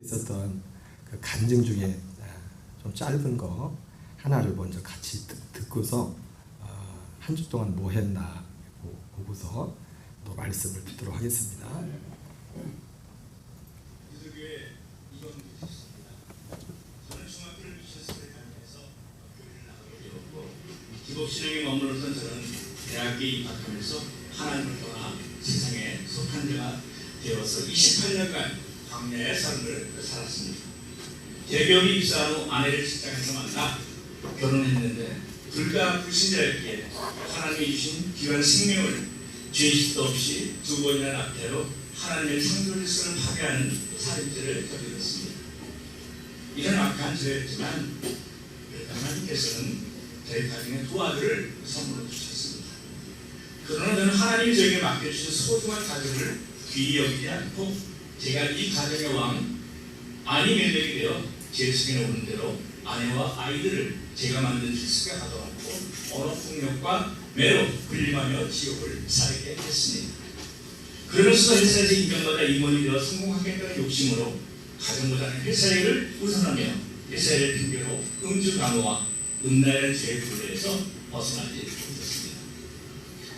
있었던 그 간증 중에 좀 짧은 거 하나를 먼저 같이 듣고서 한 주 동안 뭐 했나 보고서 또 말씀을 듣도록 하겠습니다. 기복신앙에 머물렀던 저는 대학에 입학하면서 하나님을 떠나 세상에 속한 자가 되어서 28년간 광야의 삶을 살았습니다. 대기업에 입사한 후 아내를 직장에서 만나 결혼했는데 둘 다 불신자였기에 하나님이 주신 귀한 생명을 죄식도 없이 두 번이나 낙태로 하나님의 창조 질서를 파괴하는 살인죄를 저질렀습니다. 이런 악한 죄였지만 하나님께서는 저희 가정에 두 아들을 선물로 주셨습니다. 그러나 저는 하나님이 저에게 맡겨주신 소중한 가정을 귀히 여기지 않고 제가 이 가정의 왕 아니멜렉이 되어 제 숙에 오는 대로 아내와 아이들을 제가 만든 질서가 가둬놓고 언어폭력과 매로 군림하며 지옥을 살게 했습니다. 그러면서 회사에서 인정받아 임원이 되어 성공하겠다는 욕심으로 가정보다는 회사 일을 우선하며 회사 일을 핑계로 음주 강요와 음란한 죄의 굴레에서 벗어나지 못했습니다.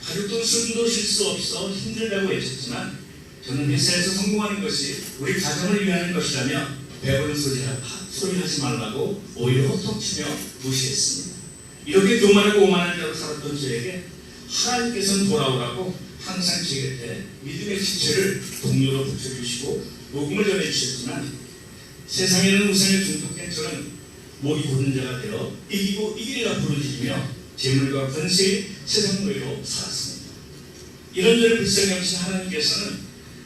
가족도 술도 쉴 수 없어 힘들다고 외쳤지만 저는 회사에서 성공하는 것이 우리 가정을 위하는 것이라며 배부른 소리 하지 말라고 오히려 호통치며 무시했습니다. 이렇게 교만하고 오만한 자로 살았던 저에게 하나님께서는 돌아오라고 항상 제 곁에 믿음의 지체를 동료로 붙여주시고 복음을 전해주셨지만 세상에는 우상에 중독된 저는 목이 고른 자가 되어 이기고 이기리라 부르짖으며 재물과 권세의 세상 노예로 살았습니다. 이런 저를 불쌍히 여기신 하나님께서는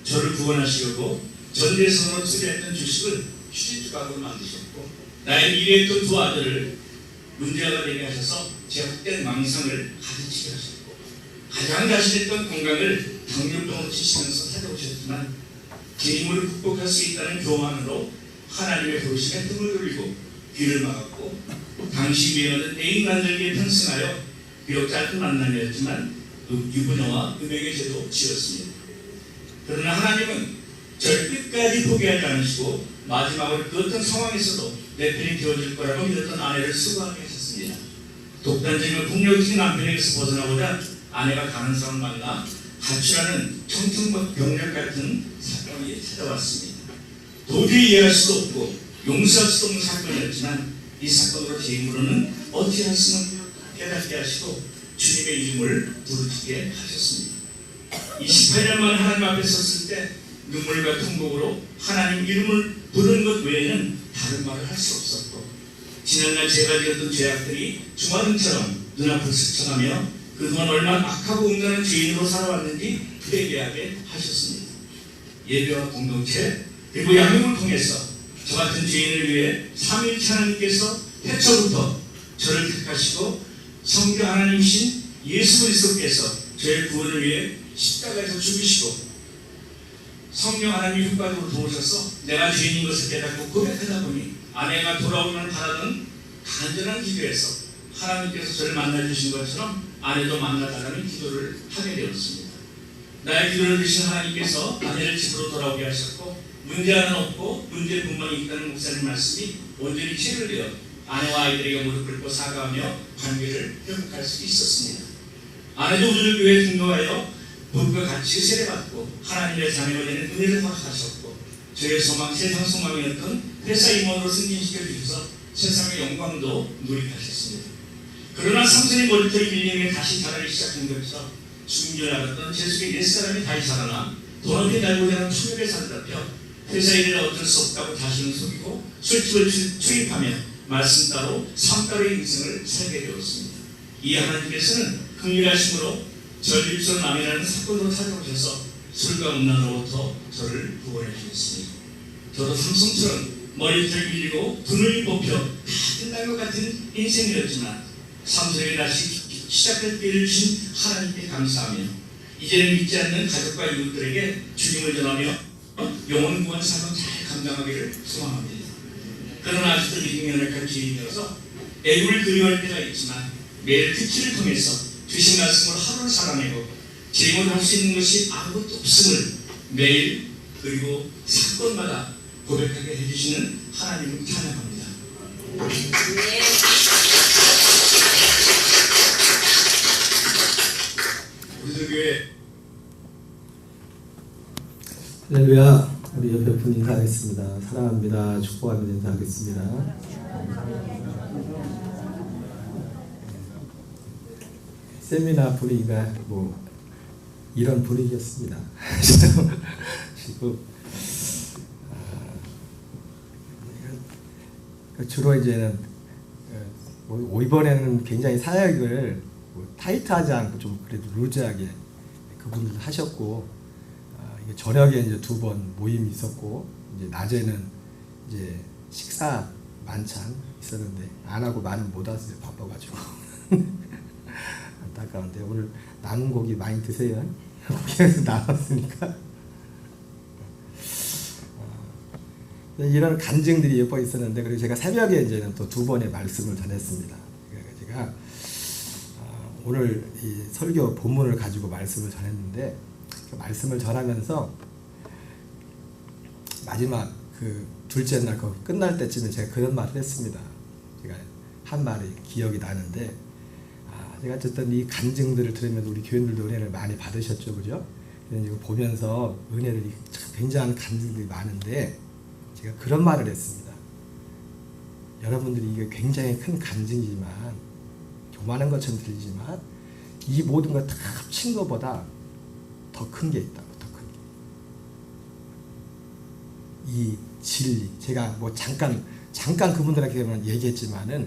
저를 구원하시려고 전대선으로 투자했던 주식을 휴지조각으로 만드셨고 나의 미래했던 두 아들을 문제가 되게 하셔서 제 헛된 망상을 가지치게 하셨고 가장 자신했던 건강을 당뇨병으로 치시면서 찾아오셨지만 제 힘으로 극복할 수 있다는 교만으로 하나님의 부르심에 등을 돌리고 귀를 막았고 당시 미워는 애인 만들기에 편승하여 비록 짧은 만남이었지만 유부녀와 음행의 죄도 지었습니다. 그러나 하나님은 절 끝까지 포기하지 않으시고 마지막으로 그 어떤 상황에서도 내 편이 되어줄 거라고 믿었던 아내를 수고하게 하셨습니다. 독단적이고 폭력적인 남편에게서 벗어나고자 아내가 다른 사람을 만나 가출하는 청춘병력 같은 사건이 찾아왔습니다. 도저히 이해할 수도 없고 용서할 수도 없는 사건이었지만 이 사건으로 제 힘으로는 어떻게 할 수는 깨닫게 하시고 주님의 이름을 부르짖게 하셨습니다. 28년 만에 하나님 앞에 섰을 때 눈물과 통곡으로 하나님 이름을 부르는 것 외에는 다른 말을 할 수 없었고 지난날 제가 지었던 죄악들이 주마등처럼 눈앞을 스쳐가며 그동안 얼마나 악하고 음란한 죄인으로 살아왔는지 회개하게 하셨습니다. 예배와 공동체 그리고 양육을 통해서 저 같은 죄인을 위해 삼위일체 하나님께서 태초부터 저를 택하시고 성경 하나님이신 예수 그리스도께서 저의 구원을 위해 십자가에서 죽으시고 성령 하나님이 흑bad으로 도우셔서 내가 죄인인 것을 깨닫고 고백하다 보니 아내가 돌아오기를 바라던 간절한 기도에서 하나님께서 저를 만나주신 것처럼 아내도 만나달라는 기도를 하게 되었습니다. 나의 기도를 들으신 하나님께서 아내를 집으로 돌아오게 하셨고 문제 하나 없고 문제뿐만 있다는 목사님 말씀이 온전히 체결되어 아내와 아이들에게 무릎 꿇고 사과하며 관계를 회복할 수 있었습니다. 아내도 우리를 교회에 등록하여 부부가 같이 세례받고 하나님의 자녀가 되는 은혜를 허락하셨고 저의 소망, 세상 소망이었던 회사 임원으로 승진시켜 주셔서 세상의 영광도 누리게 하셨습니다. 그러나 삼손이 머리털이 밀림에 다시 자라기 시작한 것처럼 숨겨나갔던 제 속에 옛사람이 다시 살아나 돈 앞에 달고자 하는 투명에 살다펴 회사 일을 어쩔 수 없다고 자신을 속이고 술집을 투입하며 말씀 따로 삶 따로의 인생을 살게 되었습니다. 이 하나님께서는 긍휼하심으로 전립선 암이라는 사건으로 찾아오셔서 술과 음란으로부터 저를 구원해 주셨습니다. 저도 삼손처럼 머리털 밀리고 두 눈이 뽑혀 다 끝난 것 같은 인생이었지만 삼손이 다시 시작할 기회를 주신 하나님께 감사하며 이제는 믿지 않는 가족과 이웃들에게 주님을 전하며 영혼 구원 삶을 잘 감당하기를 소망합니다. 그러나 아직도 믿음이 연약한 죄인이어서 애국을 그리워할 때가 있지만 매일 특치를 통해서 주신 말씀으로 하루를 살아내고 제 힘으로 할 수 있는 것이 아무것도 없음을 매일 그리고 사건마다 고백하게 해주시는 하나님을 찬양합니다. 우리들 교회 할렐루야. 우리 옆에 분 인사하겠습니다. 사랑합니다. 축복합니다. 인사하겠습니다. 세미나 분위기가 뭐 이런 분위기였습니다. 지금 주로 이제는 이번에는 굉장히 사역을 타이트하지 않고 좀 그래도 루즈하게 그분들 하셨고, 이게 저녁에 이제 2번 모임이 있었고, 이제 낮에는 이제 식사 만찬 있었는데 안 하고 많이 못 왔어요. 바빠가지고. 안타까운데 오늘 남은 고기 많이 드세요. 고기에서 나왔으니까. 이런 간증들이 몇 번 있었는데, 그리고 제가 새벽에 이제는 또 2번의 말씀을 전했습니다. 그러니까 제가 오늘 이 설교 본문을 가지고 말씀을 전했는데, 그 말씀을 전하면서 마지막 그 둘째 날 끝날 때쯤에 제가 그런 말을 했습니다. 제가 한 말이 기억이 나는데, 제가 어쨌든 이 간증들을 들으면서 우리 교인들도 은혜를 많이 받으셨죠, 그죠? 이거 보면서 은혜를 굉장한 간증들이 많은데, 제가 그런 말을 했습니다. 여러분들이 이게 굉장히 큰 간증이지만, 교만한 것처럼 들리지만, 이 모든 걸 다 합친 것보다 더 큰 게 있다고, 더 큰 게. 이 진리, 제가 뭐 잠깐 그분들에게만 얘기했지만은,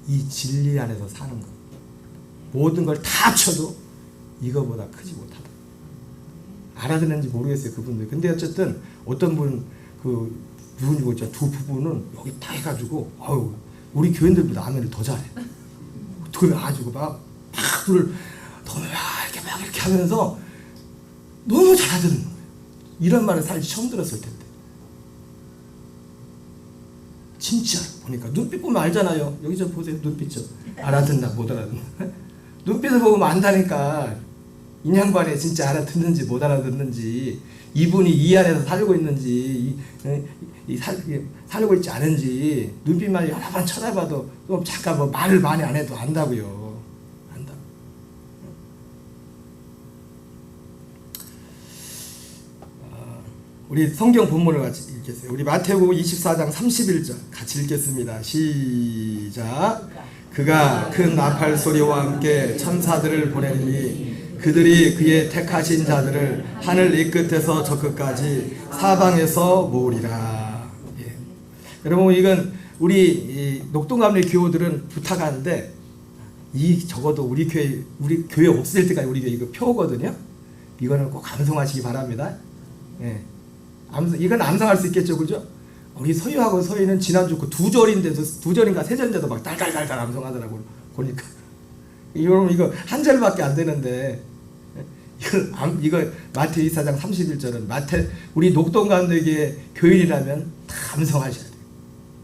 이 진리 안에서 사는 것. 모든 걸 다 합쳐도 이거보다 크지 못하다. 알아듣는지 모르겠어요, 그분들. 근데 어쨌든 어떤 분, 누구고 있죠? 2 부부는 여기 다 해가지고, 우리 교인들보다 아멘을 더 잘해. 어떻게 해가지고 둘을 이렇게 하면서 너무 잘 알아듣는 거예요. 이런 말을 사실 처음 들었을 텐데. 진짜 보니까 눈빛 보면 알잖아요. 여기 좀 보세요. 눈빛 좀 알아듣나 못 알아듣나. 눈빛을 보면 안다니까. 이 양반이 진짜 알아듣는지 못 알아듣는지, 이분이 이 안에서 살고 있는지 살고 있지 않은지 눈빛만 여러 번 쳐다봐도, 잠깐 뭐 말을 많이 안 해도 안다고요. 안다. 우리 성경 본문을 같이 읽겠어요. 우리 마태복음 24장 31절 같이 읽겠습니다. 시작. 그가 큰 나팔 소리와 함께 천사들을 보내리니 그들이 그의 택하신 자들을 하늘 이 끝에서 저 끝까지 사방에서 모으리라. 예. 여러분, 이건 우리 녹동감리 교우들은 부탁하는데, 적어도 우리 교회 없을 때까지 우리 교회 이거 표거든요. 이거는 꼭 암송하시기 바랍니다. 예. 이건 암송할 수 있겠죠, 그죠? 우리 서유하고 서희는 지난주 2절인데도 2절인가 3절인데도 막 달달달달 암송하더라고. 보니까 여러분, 이거 한 절밖에 안 되는데, 이거 마태 24장 31절은 우리 녹동감리교회 교인이라면 다 암송하셔야 돼요.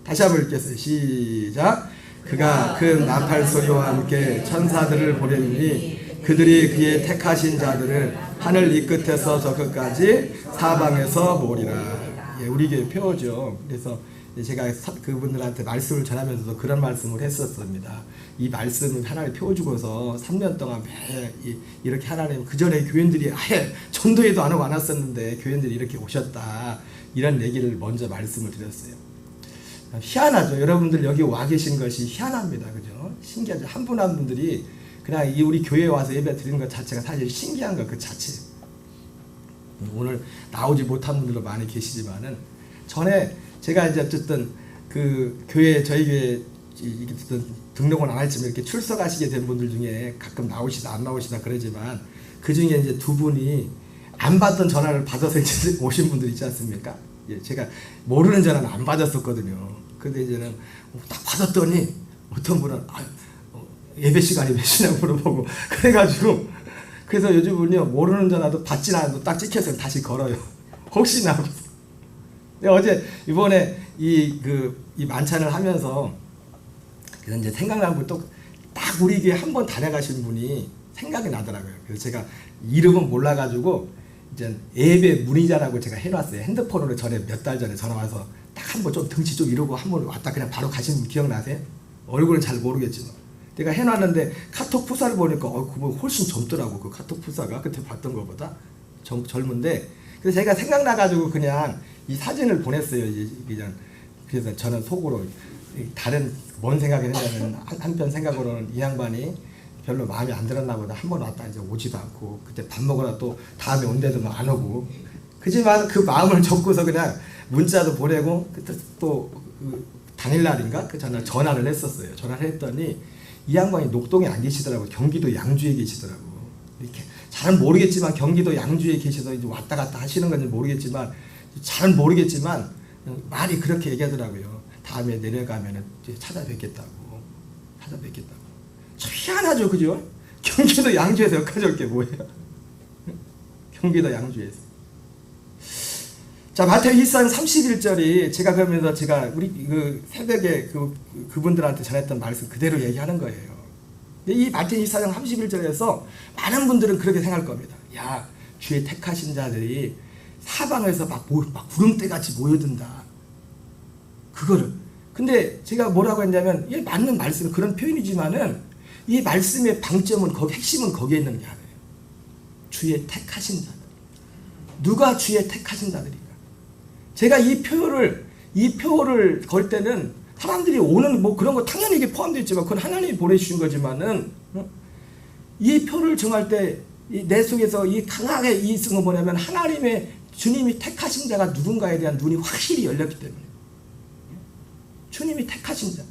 다시 한번 읽겠어요. 시작. 그가 큰 나팔 소리와 함께 천사들을 보내니 그들이 그의 택하신 자들을 하늘 이 끝에서 저 끝까지 사방에서 모으리라. 예, 우리 교회 표어죠. 그래서 제가 그분들한테 말씀을 전하면서도 그런 말씀을 했었습니다. 이 말씀을 하나님 표주고서 3년 동안 매일 이렇게 하나님, 그전에 교인들이 아예 전도회도 안 하고 안 왔었는데 교인들이 이렇게 오셨다, 이런 얘기를 먼저 말씀을 드렸어요. 희한하죠. 여러분들 여기 와 계신 것이 희한합니다. 그죠? 신기하죠. 한 분 한 분들이 그냥 우리 교회에 와서 예배 드리는 것 자체가 사실 신기한 것 그 자체. 오늘 나오지 못한 분들도 많이 계시지만은, 전에 제가 이제 어쨌든 교회, 저희 교회 등록은 안 했지만 이렇게 출석하시게 된 분들 중에 가끔 나오시다 안 나오시다 그러지만, 그 중에 이제 2분이 안 받던 전화를 받아서 이제 오신 분들 있지 않습니까? 예, 제가 모르는 전화는 안 받았었거든요. 근데 이제는 딱 받았더니 어떤 분은 예배 시간이 몇 시냐고 물어보고 그래가지고, 그래서 요즘은요 모르는 전화도 받진 않아도 딱 찍혀서 다시 걸어요. 혹시나 하고서. 어제 이번에 이 만찬을 하면서 그래서 이제 생각난 분, 또 딱 우리 교회 한 번 다녀가신 분이 생각이 나더라고요. 그래서 제가 이름은 몰라가지고 이제 예배 문의자라고 제가 해놨어요. 핸드폰으로 전에 몇 달 전에 전화 와서 딱 한 번 좀 등치 좀 이러고 한 번 왔다 그냥 바로 가신 분 기억나세요? 얼굴은 잘 모르겠지만 내가 해놨는데 카톡 프사를 보니까 그분 훨씬 젊더라고. 그 카톡 프사가 그때 봤던 것보다 젊은데, 그래서 제가 생각나가지고 그냥 이 사진을 보냈어요. 그냥 그래서 저는 속으로 다른 뭔 생각을 했냐면 한편 생각으로는 이 양반이 별로 마음에 안 들었나 보다. 한 번 왔다 이제 오지도 않고 그때 밥 먹으러 또 다음에 온데도 안 오고. 그지만 그 마음을 접고서 그냥 문자도 보내고 그때 또그 당일날인가 그 전화를 했었어요. 전화를 했더니 이 양반이 녹동에 안 계시더라고. 경기도 양주에 계시더라고. 이렇게 잘 모르겠지만 경기도 양주에 계셔서 이제 왔다 갔다 하시는 건지 모르겠지만 잘 모르겠지만 말이 그렇게 얘기하더라고요. 다음에 내려가면은 찾아뵙겠다고. 참 희한하죠, 그죠? 경기도 양주에서 여기까지 올 게 뭐예요? 경기도 양주에서. 자, 마태오 1장 31절이 제가 그러면서 제가 우리 그 새벽에 그분들한테 전했던 말씀 그대로 얘기하는 거예요. 이 마태오 1장 31절에서 많은 분들은 그렇게 생각할 겁니다. 야, 주의 택하신 자들이 사방에서 막 구름대 같이 모여든다. 그거를. 근데 제가 뭐라고 했냐면, 이 맞는 말씀, 그런 표현이지만은 이 말씀의 방점은 핵심은 거기에 있는 게 아니에요. 주의 택하신 자들. 누가 주의 택하신 자들인가? 제가 이 표를 걸 때는 사람들이 오는 뭐 그런 거 당연히 이게 포함되어 있지만 그건 하나님이 보내주신 거지만은 이 표를 정할 때 내 속에서 이 강하게 이승은 뭐냐면 하나님의 주님이 택하신 자가 누군가에 대한 눈이 확실히 열렸기 때문에. 주님이 택하신 자.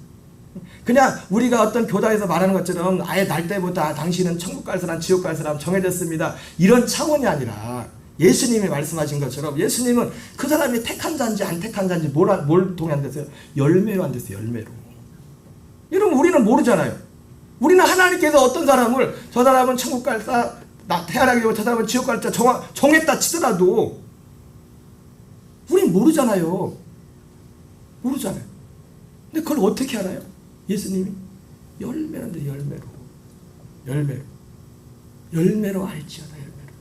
그냥 우리가 어떤 교단에서 말하는 것처럼 아예 날 때부터 당신은 천국 갈 사람, 지옥 갈 사람 정해졌습니다. 이런 차원이 아니라 예수님이 말씀하신 것처럼 예수님은 그 사람이 택한 자인지 안 택한 자인지 뭘 통해 안 됐어요? 열매로 안 됐어요. 열매로. 여러분 우리는 모르잖아요. 우리는 하나님께서 어떤 사람을 저 사람은 천국 갈 사, 태어나기 전에 저 사람은 지옥 갈 자 정했다 치더라도 우린 모르잖아요. 모르잖아요. 근데 그걸 어떻게 알아요? 예수님이 열매란데 열매로 알지어다. 열매로.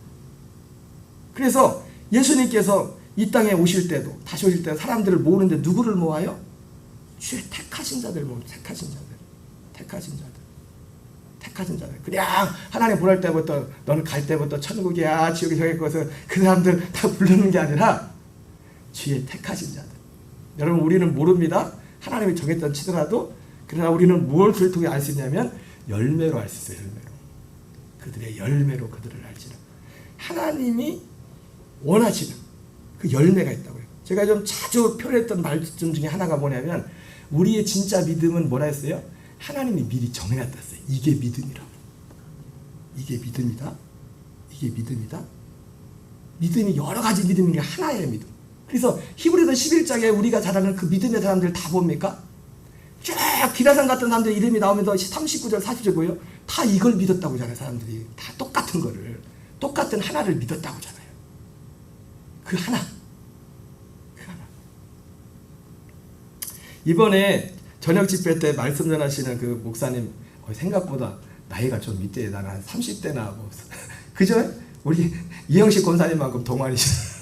그래서 예수님께서 이 땅에 오실 때도 다시 오실 때 사람들을 모으는데 누구를 모아요? 주의 택하신 자들 모으는 택하신 자들. 그냥 하나님 보낼 때부터 너는 갈 때부터 천국이야 지옥이 정했고서 그 사람들 다 부르는 게 아니라 주의 택하신 자들. 여러분 우리는 모릅니다. 하나님이 정했던 치더라도 그러나 우리는 무엇을 통해 알 수 있냐면 열매로 알 수 있어요. 열매로. 그들의 열매로 그들을 알지라. 하나님이 원하시는 그 열매가 있다고요. 제가 좀 자주 표현했던 말씀 중에 하나가 뭐냐면 우리의 진짜 믿음은 뭐라 했어요? 하나님이 미리 정해놨다 했어요. 이게 믿음이라고. 이게 믿음이다. 믿음이 여러 가지 믿음이 하나의 믿음. 그래서 히브리서 11장에 우리가 잘 아는 그 믿음의 사람들 다 봅니까? 쭉 기라산 같은 사람들 이름이 나오면서 39절 40절 보여요. 다 이걸 믿었다고 하잖아요. 사람들이 다 똑같은 거를, 똑같은 하나를 믿었다고 하잖아요. 그 하나. 이번에 저녁 집회 때 말씀 전하시는 그 목사님 생각보다 나이가 좀 밑에 나는 한 30대나 뭐 그죠? 우리 이영식 권사님만큼 동안이시죠.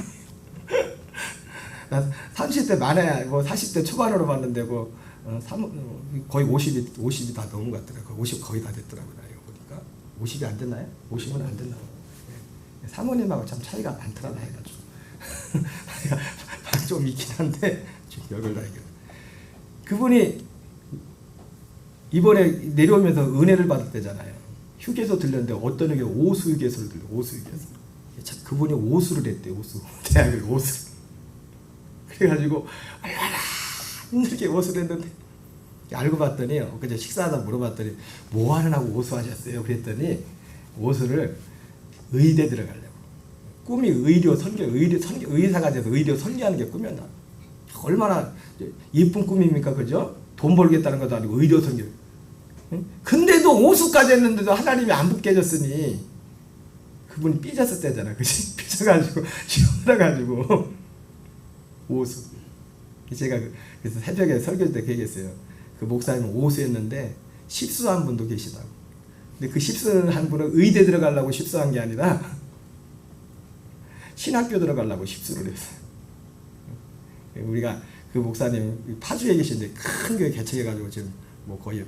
30대 만에 뭐 40대 초반으로 봤는데 뭐 거의 50이 다 넘은 것 같더라고요. 50 거의 다 됐더라고요. 나이가 보니까 50이 안 됐나요? 50은 안 됐나 봐요. 사모님하고 참 차이가 많더라 나이가 좀 있긴 한데 좀 열을 나이가. 그분이 이번에 내려오면서 은혜를 받을 때잖아요. 휴게소 들렸는데 어떤 휴게 오수 휴게소를 들려. 오수 휴게소. 그분이 오수를 했대. 대학을 오수. 그래가지고 얼마나 힘들게 오수를 했는데 알고 봤더니 그저 식사하다 물어봤더니 뭐 하느라고 오수하셨어요? 그랬더니 오수를 의대 들어가려고. 꿈이 의료 선교, 의사가 돼서 의료 선교하는 게 꿈이었나. 얼마나 이쁜 꿈입니까, 그죠? 돈 벌겠다는 것도 아니고 의료 선교. 근데도 오수까지 했는데도 하나님이 안 붙게 해줬으니 그분이 삐졌을 때잖아, 그치? 삐져가지고 시원해가지고 오수. 제가 그래서 새벽에 설교 때 그 얘기했어요. 그 목사님은 오수했는데 십수한 분도 계시다고. 근데 그 십수한 분은 의대 들어가려고 십수한 게 아니라 신학교 들어가려고 십수를 했어요. 우리가 그 목사님 파주에 계신데 큰 교회 개척해가지고 지금 뭐 거의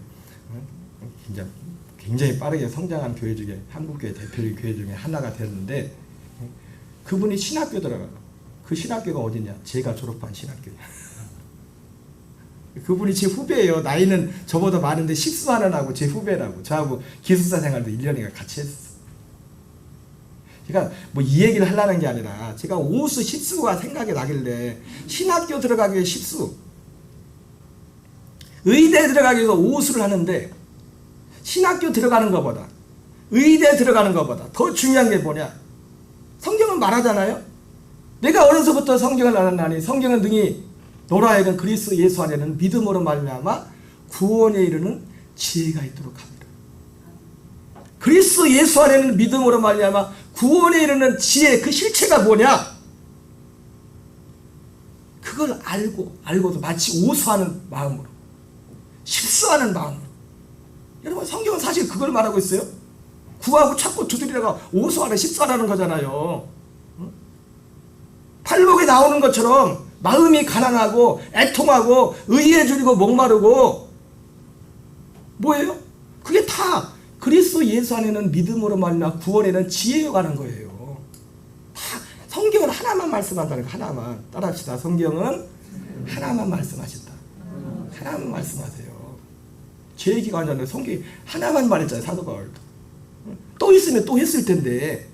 굉장히 빠르게 성장한 교회 중에 한국교회 대표적인 교회 중에 하나가 됐는데 그분이 신학교 들어가고 그 신학교가 어디냐? 제가 졸업한 신학교예요. 그분이 제 후배예요. 나이는 저보다 많은데 십수하는 하고 제 후배라고. 저하고 기숙사 생활도 1년인가 같이 했었어요. 제가 뭐 이 얘기를 하려는 게 아니라 제가 오수 십수가 생각이 나길래 신학교 들어가기 위해 십수, 의대 들어가기 위해서 오수를 하는데 신학교 들어가는 것보다 의대 들어가는 것보다 더 중요한 게 뭐냐? 성경은 말하잖아요. 내가 어려서부터 성경을 알았나니 성경은 능히 너로 하여금 그리스도 예수 안에는 믿음으로 말미암아 구원에 이르는 지혜가 있도록 합니다. 그리스도 예수 안에는 믿음으로 말미암아 구원에 이르는 지혜, 그 실체가 뭐냐? 그걸 알고도 마치 오수하는 마음으로, 십수하는 마음으로. 여러분, 성경은 사실 그걸 말하고 있어요. 구하고 찾고 두드리다가 오수하는, 십수하라는 거잖아요. 팔복에 나오는 것처럼 마음이 가난하고 애통하고 의에 줄이고 목마르고 뭐예요? 그게 다 그리스도 예수 안에는 믿음으로 말미암아 구원에는 지혜여 가는 거예요. 다 성경은 하나만 말씀한다는 거. 하나만. 따라합시다. 성경은 하나만 말씀하신다. 하나만 말씀하세요. 제 얘기가 아니잖아요. 성경이 하나만 말했잖아요. 사도 바울도. 또 있으면 또 했을 텐데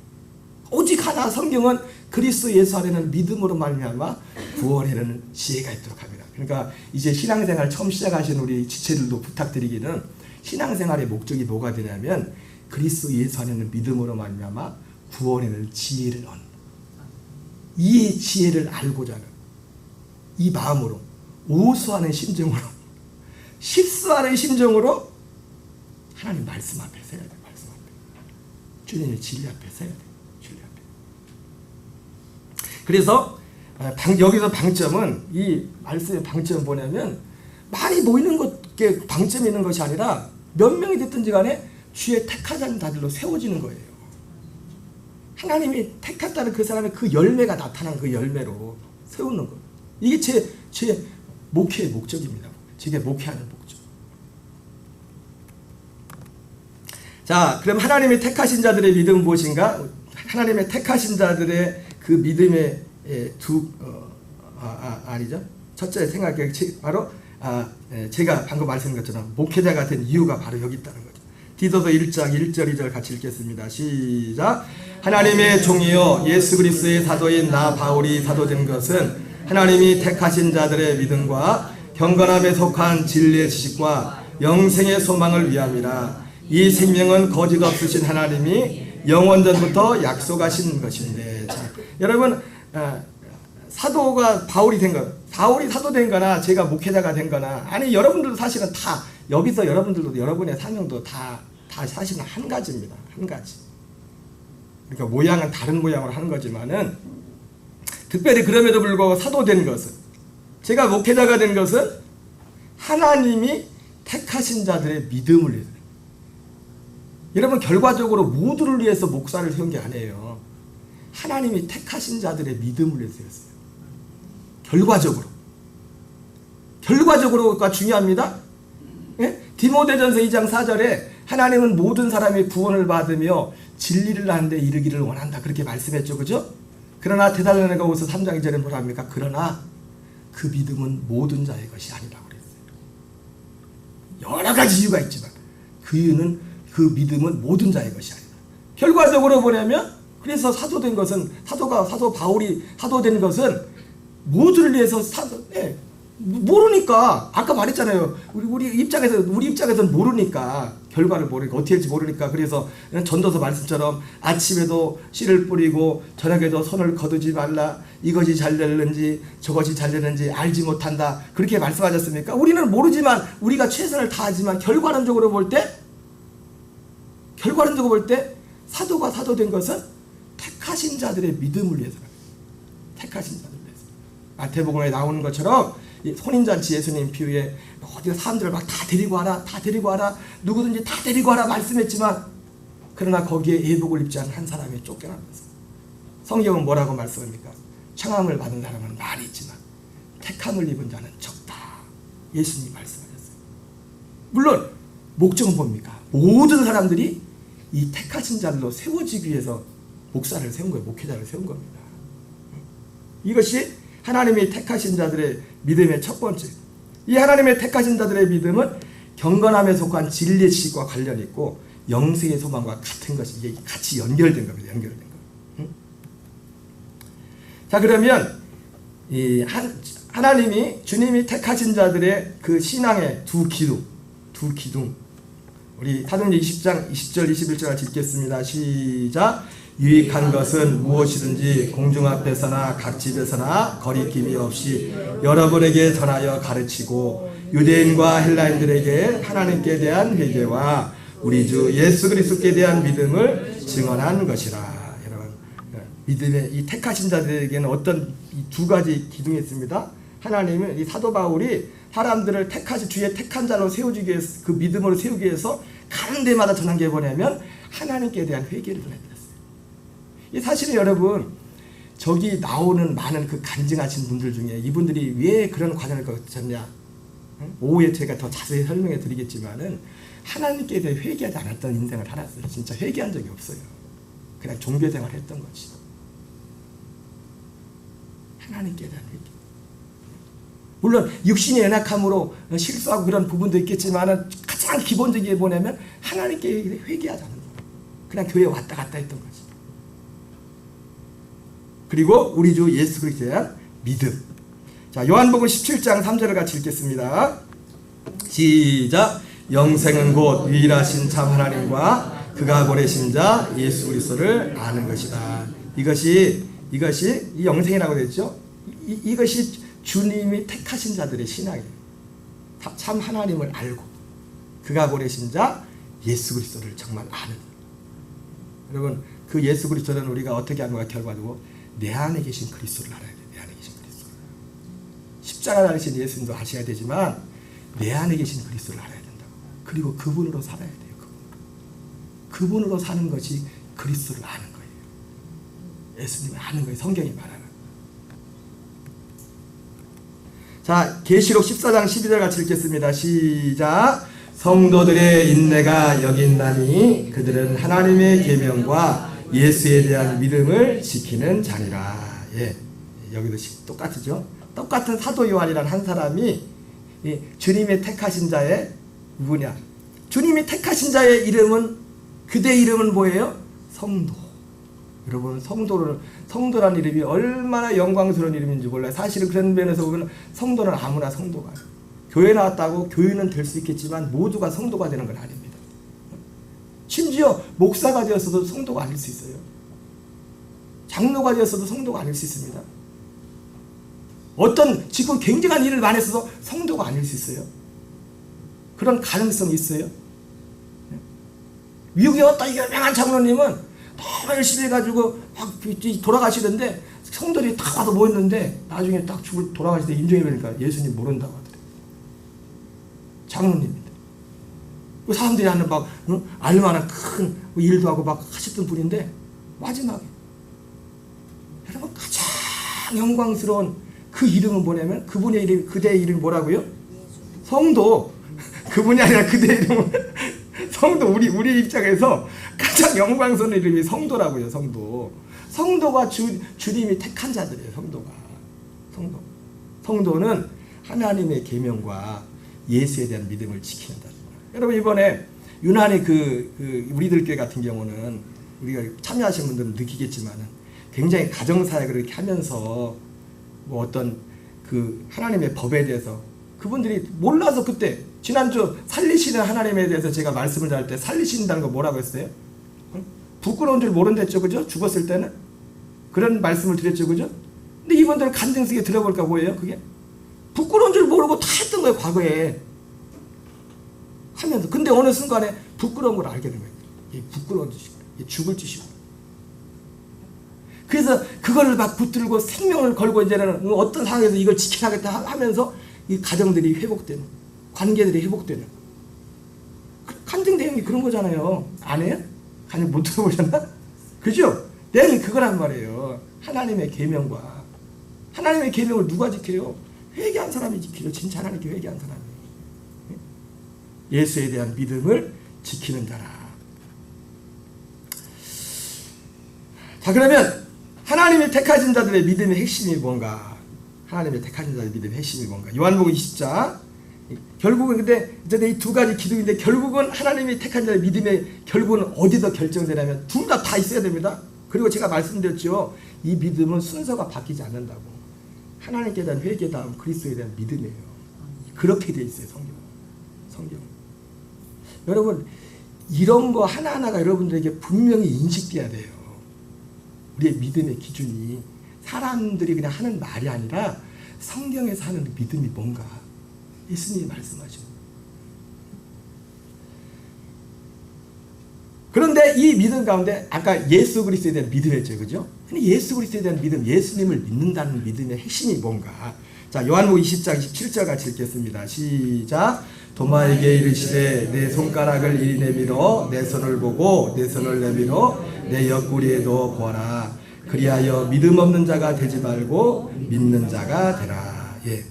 오직 하나. 성경은 그리스도 예수 안에는 믿음으로 말미암아 구원에는 지혜가 있도록 합니다. 그러니까 이제 신앙생활 처음 시작하신 우리 지체들도 부탁드리기는 신앙생활의 목적이 뭐가 되냐면 그리스도 예수 안에는 믿음으로 말미암아 구원에는 지혜를 얻는, 이 지혜를 알고자 하는 이 마음으로 오수하는 심정으로 십수하는 심정으로 하나님 말씀 앞에 서야 돼. 말씀 앞에 주님의 진리 앞에 서야 돼. 진리 앞에. 그래서 여기서 방점은, 이 말씀의 방점은 뭐냐면 많이 모이는 것에 방점이 있는 것이 아니라 몇 명이 됐든지 간에 주의 택하자는 자들로 세워지는 거예요. 하나님이 택했다는 그 사람의 그 열매가 나타난 그 열매로 세우는 거예요. 이게 제 목회의 목적입니다. 제게 목회하는 목적. 자, 그럼 하나님이 택하신 자들의 믿음은 무엇인가? 하나님의 택하신 자들의 그 믿음의 아니죠. 첫째 생각이 바로 제가 방금 말씀드린 것처럼 목회자가 된 이유가 바로 여기 있다는 거죠. 디도서 1장 1절 2절 같이 읽겠습니다. 시작. 하나님의 종이요 예수 그리스도의 사도인 나 바울이 사도된 것은 하나님이 택하신 자들의 믿음과 경건함에 속한 진리의 지식과 영생의 소망을 위함이라. 이 생명은 거짓 없으신 하나님이 영원전부터 약속하신 것인데. 자, 여러분, 사도가 바울이 된 것, 바울이 사도된 거나 제가 목회자가 된 거나, 아니 여러분들도 사실은 다 여기서 여러분들도 여러분의 사명도 다 사실은 한 가지입니다. 한 가지. 그러니까 모양은 다른 모양으로 하는 거지만은 특별히 그럼에도 불구하고 사도된 것은, 제가 목회자가 된 것은 하나님이 택하신 자들의 믿음을 위해서. 여러분, 결과적으로 모두를 위해서 목사를 세운 게 아니에요. 하나님이 택하신 자들의 믿음을 위해서 세웠어요. 결과적으로가 중요합니다. 예? 디모데전서 2장 4절에 하나님은 모든 사람이 구원을 받으며 진리를 아는 데 이르기를 원한다, 그렇게 말씀했죠. 그죠? 그러나 데살로니가후서 3장 2절에 뭐라 합니까? 그러나 그 믿음은 모든 자의 것이 아니라고 그랬어요. 여러 가지 이유가 있지만 그 이유는 그 믿음은 모든 자의 것이 아니다. 결과적으로 뭐냐면, 그래서 사도된 것은, 사도 바울이 사도된 것은 모두를 위해서 모르니까, 아까 말했잖아요. 우리 입장에서는 모르니까, 결과를 모르니까, 어떻게 할지 모르니까. 그래서 전도서 말씀처럼 아침에도 씨를 뿌리고 저녁에도 손을 거두지 말라. 이것이 잘 되는지 저것이 잘 되는지 알지 못한다, 그렇게 말씀하셨습니까? 우리는 모르지만 우리가 최선을 다하지만 결과론적으로 볼 때 사도가 사도된 것은 택하신 자들의 믿음을 위해서, 택하신 자들을 위해서. 마태복음에 나오는 것처럼 이 혼인잔치 예수님 비유에 어디 사람들을 막 다 데리고 와라, 누구든지 다 데리고 와라 말씀했지만, 그러나 거기에 예복을 입지 않은 한 사람이 쫓겨나면서 성경은 뭐라고 말씀합니까? 청함을 받은 사람은 많이 있지만 택함을 입은 자는 적다. 예수님이 말씀하셨어요. 물론 목적은 뭡니까? 모든 사람들이 이 택하신 자들로 세워지기 위해서 목사를 세운 거예요. 목회자를 세운 겁니다. 이것이 하나님이 택하신 자들의 믿음의 첫 번째. 이 하나님의 택하신 자들의 믿음은 경건함에 속한 진리의 지식과 관련이 있고 영생의 소망과 같은 것이 이게 같이 연결된 겁니다. 연결된 거. 자, 그러면 이 하나님이 주님이 택하신 자들의 그 신앙의 두 기둥. 우리 사도행전 20장 20절 21절을 읽겠습니다. 시작. 유익한 것은 무엇이든지 공중 앞에서나 각 집에서나 거리낌이 없이 여러분에게 전하여 가르치고 유대인과 헬라인들에게 하나님께 대한 회개와 우리 주 예수 그리스도께 대한 믿음을 증언한 것이라. 여러분, 믿음의 이 택하신 자들에게는 어떤 이 두 가지 기둥이 있습니다. 하나님은 이 사도 바울이 사람들을 주의 택한 자로 세우기 위해서, 그 믿음으로 세우기 위해서 가는 데마다 전한 게 뭐냐면 하나님께 대한 회개를 전했어요. 이 사실은 여러분, 저기 나오는 많은 그 간증하신 분들 중에 이분들이 왜 그런 과정을 거쳤냐, 오후에 제가 더 자세히 설명해 드리겠지만은 하나님께 대해 회개하지 않았던 인생을 살았어요. 진짜 회개한 적이 없어요. 그냥 종교생활 했던 거지. 하나님께 대한 회개. 물론 육신의 연약함으로 실수하고 그런 부분도 있겠지만은 가장 기본적인 게 뭐냐면 하나님께 회개하지 않는 거예요. 그냥 교회에 왔다 갔다 했던 거지. 그리고 우리 주 예수 그리스도에 대한 믿음. 자, 요한복음 17장 3절을 같이 읽겠습니다. 시작. 영생은 곧 유일하신 참 하나님과 그가 보내신 자 예수 그리스도를 아는 것이다. 이것이 이 영생이라고 됐죠. 이것이 주님이 택하신 자들의 신앙이에요. 참 하나님을 알고 그가 보내신 자 예수 그리스도를 정말 아는. 여러분, 그 예수 그리스도는 우리가 어떻게 하는 거야? 결과적으로 내 안에 계신 그리스도를 알아야 돼요. 내 안에 계신 그리스도. 십자가 달리신 예수님도 아셔야 되지만 내 안에 계신 그리스도를 알아야 된다고. 그리고 그분으로 살아야 돼요. 그분으로 사는 것이 그리스도를 아는 거예요. 예수님을 아는 거예요. 성경이 말하는. 자, 계시록 14장 12절 같이 읽겠습니다. 시작. 성도들의 인내가 여기 있나니 그들은 하나님의 계명과 예수에 대한 믿음을 지키는 자니라. 예, 여기도 똑같죠. 똑같은 사도 요한이라는 한 사람이 주님의 택하신 자의 누구냐? 주님이 택하신 자의 이름은, 그대의 이름은 뭐예요? 성도. 여러분, 성도라는 이름이 얼마나 영광스러운 이름인지 몰라요. 사실은 그런 면에서 보면 성도는 아무나 성도가. 교회 나왔다고 교인은 될 수 있겠지만 모두가 성도가 되는 건 아닙니다. 심지어 목사가 되었어도 성도가 아닐 수 있어요. 장로가 되었어도 성도가 아닐 수 있습니다. 어떤 지금 굉장한 일을 많이 했어도 성도가 아닐 수 있어요. 그런 가능성이 있어요. 미국의 어떤 유명한 장로님은 너무 열심히 해가지고 막 돌아가시던데 성도들이 다 와서 모였는데 나중에 딱 돌아가실 때 임종해 보니까 예수님 모른다고 하더래요. 장로님인데. 그 사람들이 하는 막 알만한 큰 일도 하고 막 하셨던 분인데 마지막에 여러분 가장 영광스러운 그 이름은 뭐냐면 그분의 이름, 그대의 이름이 뭐라고요? 성도. 그분이 아니라 그대의 이름은 성도. 우리 입장에서 가장 영광스러운 이름이 성도라고요. 성도가 주님이 택한 자들이에요. 성도는 하나님의 계명과 예수에 대한 믿음을 지키는 자들. 여러분, 이번에 유난히 우리들 교회 같은 경우는 우리가 참여하신 분들은 느끼겠지만은 굉장히 가정사역을 이렇게 하면서 뭐 어떤 그 하나님의 법에 대해서 그분들이 몰라서 그때 지난주 살리시는 하나님에 대해서 제가 말씀을 할 때 살리신다는 거 뭐라고 했어요? 부끄러운 줄 모른댔죠, 그죠? 죽었을 때는 그런 말씀을 드렸죠, 그죠? 근데 이분들은 간증석에 들어볼까 뭐예요? 그게 부끄러운 줄 모르고 다 했던 거예요, 과거에 하면서. 근데 어느 순간에 부끄러운 걸 알게 된 거예요. 이 부끄러운 짓이고, 이 죽을 짓이고. 그래서 그거를 막 붙들고 생명을 걸고 이제는 어떤 상황에서 이걸 지켜야겠다 하면서 이 가정들이 회복되는, 관계들이 회복되는. 간증 내용이 그런 거잖아요. 안 해요? 간증 못 들어보셨나? 그죠? 내용이 그거란 말이에요. 지켜요. 하나님의 계명과 하나님의 계명을 누가 지켜요? 회개한 사람이 지키죠. 진짜 하나님께 회개한 사람이. 예수에 대한 믿음을 지키는 자라. 자, 그러면 하나님의 택하신 자들의 믿음의 핵심이 뭔가? 하나님의 택하신 자들의 믿음의 핵심이 뭔가? 요한복음 20장. 결국은 근데 이제 이 두 가지 기둥인데 결국은 하나님이 택한 자의 믿음의 결국은 어디서 결정되냐면 둘 다 있어야 됩니다. 그리고 제가 말씀드렸죠. 이 믿음은 순서가 바뀌지 않는다고. 하나님께 대한 회개 다음 그리스도에 대한 믿음이에요. 그렇게 돼 있어요. 성경. 여러분 이런 거 하나하나가 여러분들에게 분명히 인식돼야 돼요. 우리의 믿음의 기준이 사람들이 그냥 하는 말이 아니라 성경에서 하는 믿음이 뭔가 예수님이 말씀하시고. 그런데 이 믿음 가운데 아까 예수 그리스도에 대한 믿음이었죠, 그죠? 근데 예수 그리스도에 대한 믿음, 예수님을 믿는다는 믿음의 핵심이 뭔가? 자, 요한복음 20장 27절 같이 읽겠습니다. 시작. 도마에게 이르시되 내 손가락을 이리 내밀어 내 손을 보고 내 손을 내밀어 내 옆구리에도 보아라. 그리하여 믿음 없는 자가 되지 말고 믿는 자가 되라. 예.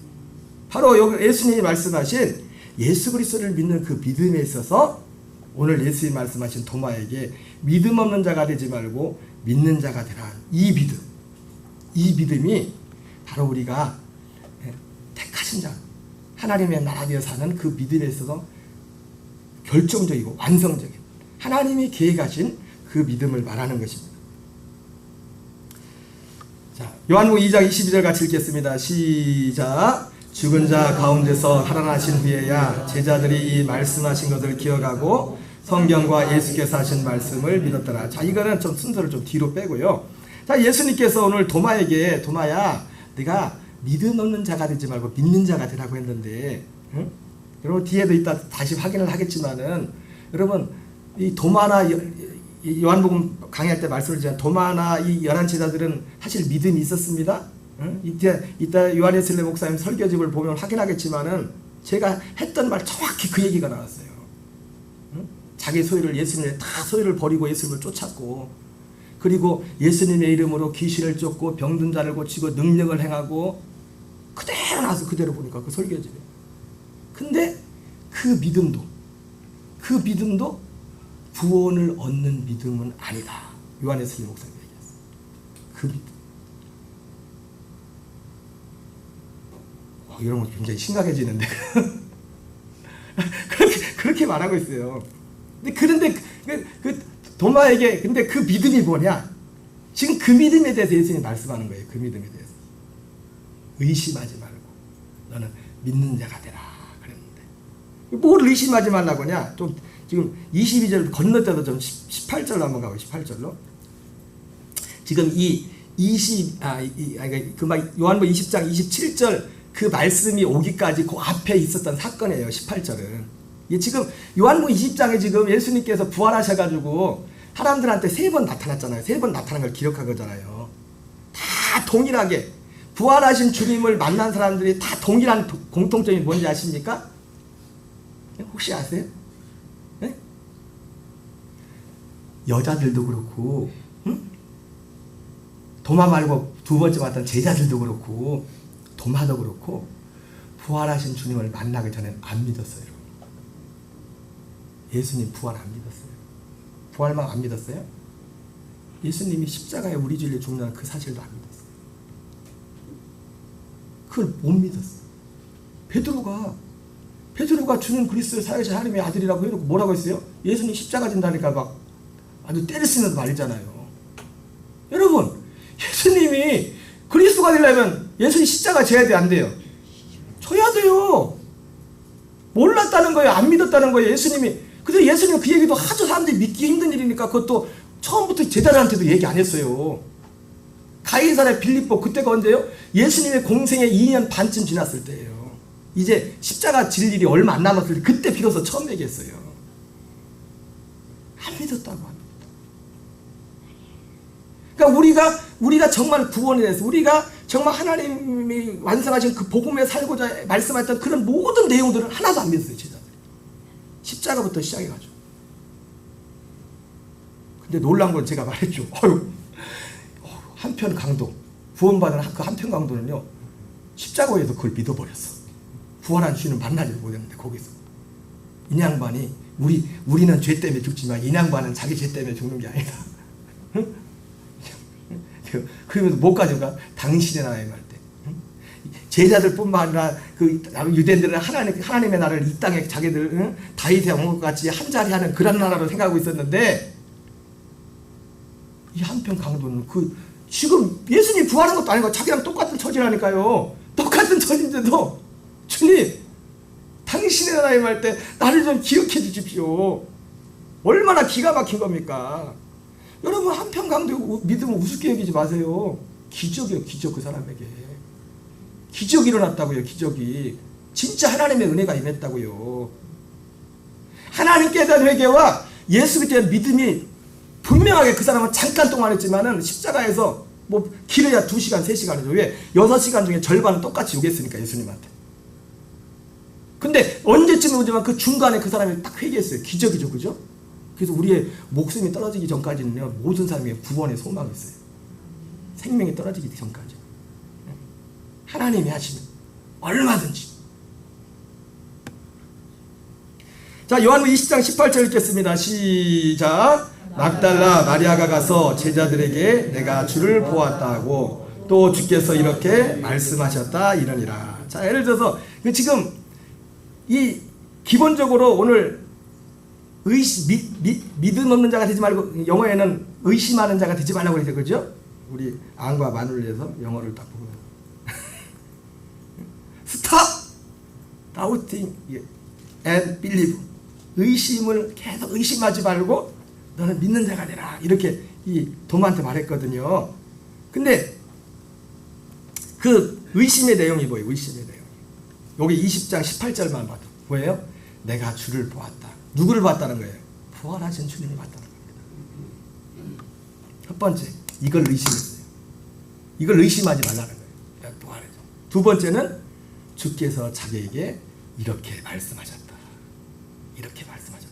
바로 여기 예수님이 말씀하신 예수 그리스도를 믿는 그 믿음에 있어서 오늘 예수님이 말씀하신 도마에게 믿음 없는 자가 되지 말고 믿는 자가 되라. 이 믿음이 바로 우리가 택하신 자, 하나님의 나라 되어 사는 그 믿음에 있어서 결정적이고 완성적인 하나님이 계획하신 그 믿음을 말하는 것입니다. 자, 요한복음 2장 22절 같이 읽겠습니다. 시작. 죽은 자 가운데서 살아나신 후에야 제자들이 이 말씀하신 것을 기억하고 성경과 예수께서 하신 말씀을 믿었더라. 자, 이거는 좀 순서를 좀 뒤로 빼고요. 자, 예수님께서 오늘 도마에게 도마야, 네가 믿음 없는 자가 되지 말고 믿는 자가 되라고 했는데, 응? 여러분 뒤에도 이따 다시 확인을 하겠지만은 여러분 이 도마나 요한복음 강의할 때 말씀을 드렸지만 도마나 이 11 제자들은 사실 믿음이 있었습니다. 응? 이따 요한예슬레 목사님 설교집을 보면 확인하겠지만은 제가 했던 말 정확히 그 얘기가 나왔어요. 응? 자기 소유를 예수님의 다 소유를 버리고 예수님을 쫓았고, 그리고 예수님의 이름으로 귀신을 쫓고 병든 자를 고치고 능력을 행하고 그대로 나와서 그대로 보니까 그 설교집에. 근데 그 믿음도 구원을 얻는 믿음은 아니다. 요한예슬레 목사님 얘기했어요. 그 믿음. 이런 거 굉장히 심각해지는데 그렇게 말하고 있어요. 그런데 그 도마에게 근데 그 믿음이 뭐냐? 지금 그 믿음에 대해서 예수님이 말씀하는 거예요. 그 믿음에 대해서 의심하지 말고 너는 믿는 자가 되라 그랬는데 뭘 의심하지 말라고 하냐? 좀 지금 22절 건너뛰어서 좀 18절로 한번 가고 18절로 지금 요한복음 20장 27절 그 말씀이 오기까지 그 앞에 있었던 사건이에요. 18절은. 지금 요한복음 20장에 지금 예수님께서 부활하셔가지고 사람들한테 3번 나타났잖아요. 3번 나타난 걸 기록한 거잖아요. 다 동일하게 부활하신 주님을 만난 사람들이 다 동일한 공통점이 뭔지 아십니까? 혹시 아세요? 네? 여자들도 그렇고, 응? 도마 말고 두 번째 왔던 제자들도 그렇고, 도마도 그렇고 부활하신 주님을 만나기 전에는 안 믿었어요. 예수님 부활 안 믿었어요. 부활만 안 믿었어요? 예수님이 십자가에 우리 죄를 죽는다는 그 사실도 안 믿었어요. 그걸 못 믿었어요. 베드로가 주는 그리스도의 살아계신 하나님의 아들이라고 해놓고 뭐라고 했어요? 예수님 십자가 진다니까 막 아주 때릴 수 있는 말이잖아요. 여러분, 예수님이 그리스도가 되려면 예수님 십자가 져야 돼, 안 돼요? 져야 돼요. 몰랐다는 거예요. 안 믿었다는 거예요. 예수님이. 그래서 예수님은 그 얘기도 하도 사람들이 믿기 힘든 일이니까 그것도 처음부터 제자들한테도 얘기 안 했어요. 가이사랴 빌립보 그때가 언제요? 예수님의 공생의 2년 반쯤 지났을 때예요. 이제 십자가 질 일이 얼마 안 남았을 때 그때 비로소 처음 얘기했어요. 안 믿었다고 합니다. 그러니까 우리가 정말 구원에 대해서 우리가 정말 하나님이 완성하신 그 복음에 살고자 말씀하셨던 그런 모든 내용들은 하나도 안 믿었어요. 제자들이. 십자가부터 시작해가지고. 근데 놀란 건 제가 말했죠. 한편 강도, 구원받은 그 한편 강도는요, 십자가에서 그걸 믿어버렸어. 부활한 주님을 만나지 못했는데 거기서 이 양반이 우리는 죄 때문에 죽지만 이 양반은 자기 죄 때문에 죽는 게 아니다. 응? 그러면서 뭐까지 가? 당신의 나라에 갈 때. 응? 제자들뿐만 아니라 그 유대인들은 하나님의 나라를 이 땅에 자기들 응? 다윗의 왕국 같이 한 자리 하는 그런 나라로 생각하고 있었는데 이 한편 강도는 지금 예수님 부활한 것도 아니고 자기랑 똑같은 처지라니까요. 똑같은 처지인데도 주님 당신의 나라에 갈 때 나를 좀 기억해 주십시오. 얼마나 기가 막힌 겁니까? 여러분 한편 강도 믿으면 우습게 여기지 마세요. 기적이요, 기적. 그 사람에게 기적이 일어났다고요. 기적이 진짜 하나님의 은혜가 임했다고요. 하나님께 대한 회개와 예수에 대한 믿음이 분명하게 그 사람은 잠깐 동안 했지만은 십자가에서 뭐 길어야 2시간 3시간이죠. 왜? 6시간 중에 절반은 똑같이 욕했으니까 예수님한테. 근데 언제쯤 오지만 그 중간에 그 사람이 딱 회개했어요. 기적이죠, 그죠? 그래서 우리의 목숨이 떨어지기 전까지는요, 모든 사람에게 구원의 소망이 있어요. 생명이 떨어지기 전까지. 하나님이 하시면 얼마든지. 자, 요한복음 20장 18절 읽겠습니다. 시작. 막달라 마리아가 가서 제자들에게 내가 주를 보았다고 또 주께서 이렇게 말씀하셨다 이러니라. 자, 예를 들어서 지금 이 기본적으로 오늘 믿음 없는 자가 되지 말고, 영어에는 의심하는 자가 되지 말라고 그러죠, 그죠? 우리 앙과 마눌에서 영어를 딱 보면 Stop doubting and believe. 의심을 계속 의심하지 말고 너는 믿는 자가 되라, 이렇게 이 도마한테 말했거든요. 근데 그 의심의 내용이 뭐예요? 의심의 내용. 여기 20장 18절만 봐도 뭐예요? 내가 주를 보았다. 누구를 봤다는 거예요? 부활하신 주님을 봤다는 겁니다. 첫 번째, 이걸 의심했어요. 이걸 의심하지 말라는 거예요. 부활하죠. 두 번째는 주께서 자기에게 이렇게 말씀하셨다. 이렇게 말씀하셨다.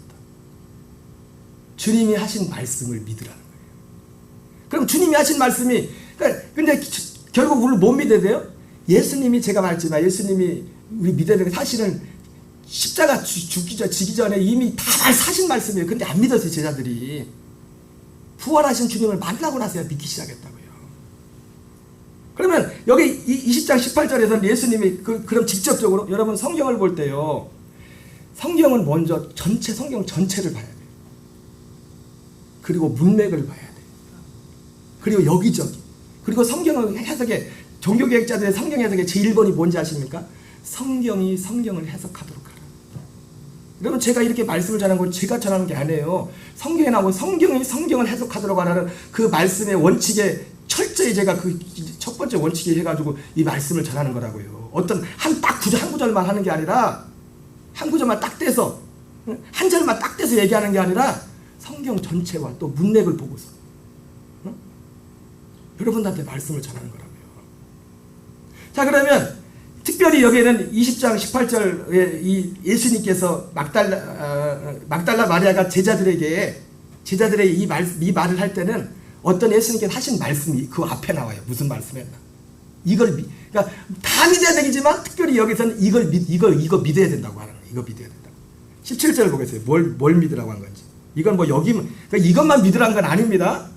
주님이 하신 말씀을 믿으라는 거예요. 그럼 주님이 하신 말씀이, 근데 결국 우리를 못 믿어야 돼요? 예수님이, 제가 말했지만 예수님이 우리 믿어야 되는 게 사실은 십자가 지기 전에 이미 다 사신 말씀이에요. 근데 안 믿었어요, 제자들이. 부활하신 주님을 만나고 나서야 믿기 시작했다고요. 그러면 여기 20장 18절에서는 예수님이 그럼 직접적으로, 여러분 성경을 볼 때요, 성경은 먼저 성경 전체를 봐야 돼요. 그리고 문맥을 봐야 돼요. 그리고 여기저기. 그리고 성경을 해석해, 종교개혁자들의 성경 해석의 제1번이 뭔지 아십니까? 성경이 성경을 해석하도록 하라. 여러분, 제가 이렇게 말씀을 전하는 건 제가 전하는 게 아니에요. 성경에 나오고 성경이 성경을 해석하도록 하라는 그 말씀의 원칙에 철저히 제가 그 첫 번째 원칙이 해가지고 이 말씀을 전하는 거라고요. 어떤 한 구절만 하는 게 아니라, 한 구절만 딱 떼서, 한 절만 딱 떼서 얘기하는 게 아니라 성경 전체와 또 문맥을 보고서 여러분들한테 말씀을 전하는 거라고요. 자, 그러면 특별히 여기에는 20장 18절에 이 예수님께서 막달라 마리아가 제자들의 이 말을 할 때는 어떤 예수님께서 하신 말씀이 그 앞에 나와요. 무슨 말씀이었나? 그러니까 다 믿어야 되겠지만 특별히 여기서는 이거 믿어야 된다고 하는 거예요. 이거 믿어야 된다. 17절 보겠어요. 뭘 믿으라고 한 건지. 이건 뭐 그러니까 이것만 믿으라는 건 아닙니다.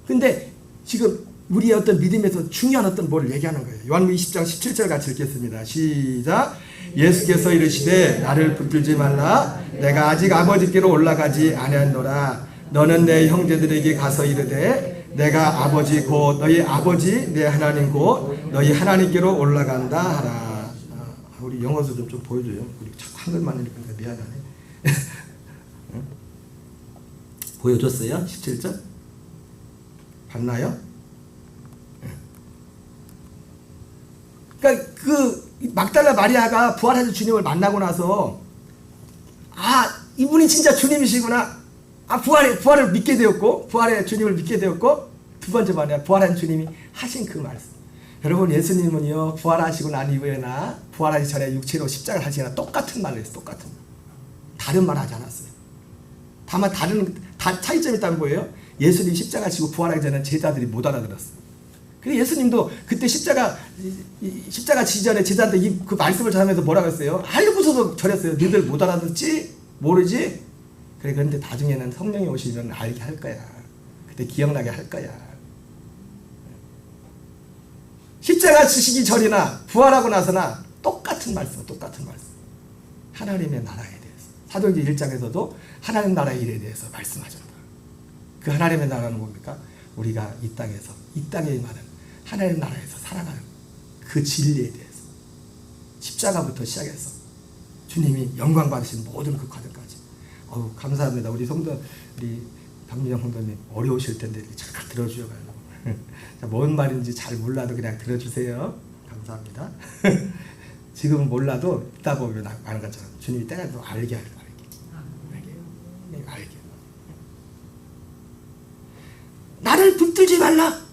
근데 지금 우리의 어떤 믿음에서 중요한 어떤 뭘 얘기하는 거예요. 요한복음 20장 17절 같이 읽겠습니다. 시작. 예수께서 이르시되 나를 붙들지 말라. 내가 아직 아버지께로 올라가지 아니하노라. 너는 내 형제들에게 가서 이르되 내가 아버지 곧 너희 아버지 내 하나님 곧 너희 하나님께로 올라간다 하라. 우리 영어서 좀 보여줘요. 우리 자꾸 한글만 읽으니까 미안하네. 보여줬어요? 17절? 봤나요? 그러니까 그 막달라 마리아가 부활하신 주님을 만나고 나서, 이분이 진짜 주님이시구나. 부활을 믿게 되었고, 부활의 주님을 믿게 되었고, 두 번째 말이야, 부활한 주님이 하신 그 말씀. 여러분, 예수님은요, 부활하시고 난 이후에나 부활하기 전에 육체로 십자가를 하시거나 똑같은 말을 했어요. 똑같은 말. 다른 말 하지 않았어요. 다만 차이점이 있다는 거예요. 예수님이 십자가 지고 부활하기 전에 제자들이 못 알아들었어요. 그래서 예수님도 그때 십자가 지전에 제자한테 그 말씀을 전하면서 뭐라고 했어요? 알고서도 절했어요. 너희들 못 알아듣지? 모르지? 그래, 그런데 나중에는 성령이 오시면 알게 할 거야. 그때 기억나게 할 거야. 십자가 지시기 전이나 부활하고 나서나 똑같은 말씀. 하나님의 나라에 대해서. 사도행전 1장에서도 하나님 나라의 일에 대해서 말씀하셨다. 그 하나님의 나라는 뭡니까? 우리가 이 땅에 임하는 하나님 나라에서 살아가는 그 진리에 대해서 십자가부터 시작해서 주님이 영광 받으신 모든 그 과정까지. 감사합니다. 우리 성도, 우리 박민정 성도님 어려우실 텐데 잘 들어주셔가지고 뭔 말인지 잘 몰라도 그냥 들어주세요. 감사합니다. 지금 몰라도 있다 보면 아는 것처럼 주님이 때가 또 알게. 나를 붙들지 말라.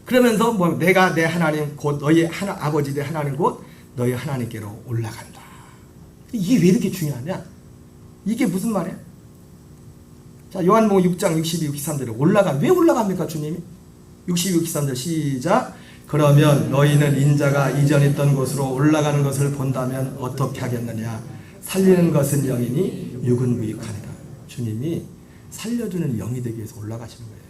그러면서 내가 내 하나님 곧 너희 아버지 내 하나님 곧 너희 하나님께로 올라간다. 이게 왜 이렇게 중요하냐? 이게 무슨 말이야? 자, 요한복음 6장 62, 63대로 왜 올라갑니까 주님이? 62, 63절 시작. 그러면 너희는 인자가 이전 있던 곳으로 올라가는 것을 본다면 어떻게 하겠느냐? 살리는 것은 영이니 육은 무익하니라. 주님이 살려주는 영이 되기 위해서 올라가시는 거예요.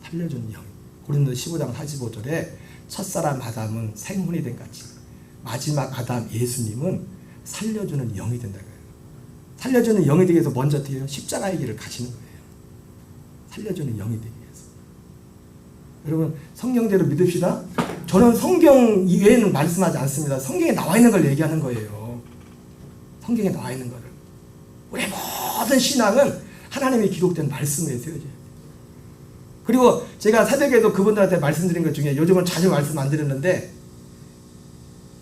살려주는 영. 고린도 15장 45절에 첫사람 아담은 생훈이 된 같이 마지막 아담 예수님은 살려주는 영이 된다고요. 살려주는 영이 되기 위해서 먼저 어떻게 해요? 십자가의 길을 가시는 거예요. 살려주는 영이 되기 위해서. 여러분 성경대로 믿읍시다. 저는 성경 이외에는 말씀하지 않습니다. 성경에 나와 있는 걸 얘기하는 거예요. 성경에 나와 있는 거를. 우리 모든 신앙은 하나님이 기록된 말씀에 세워져야 돼요. 그리고 제가 새벽에도 그분들한테 말씀드린 것 중에 요즘은 자주 말씀 안 드렸는데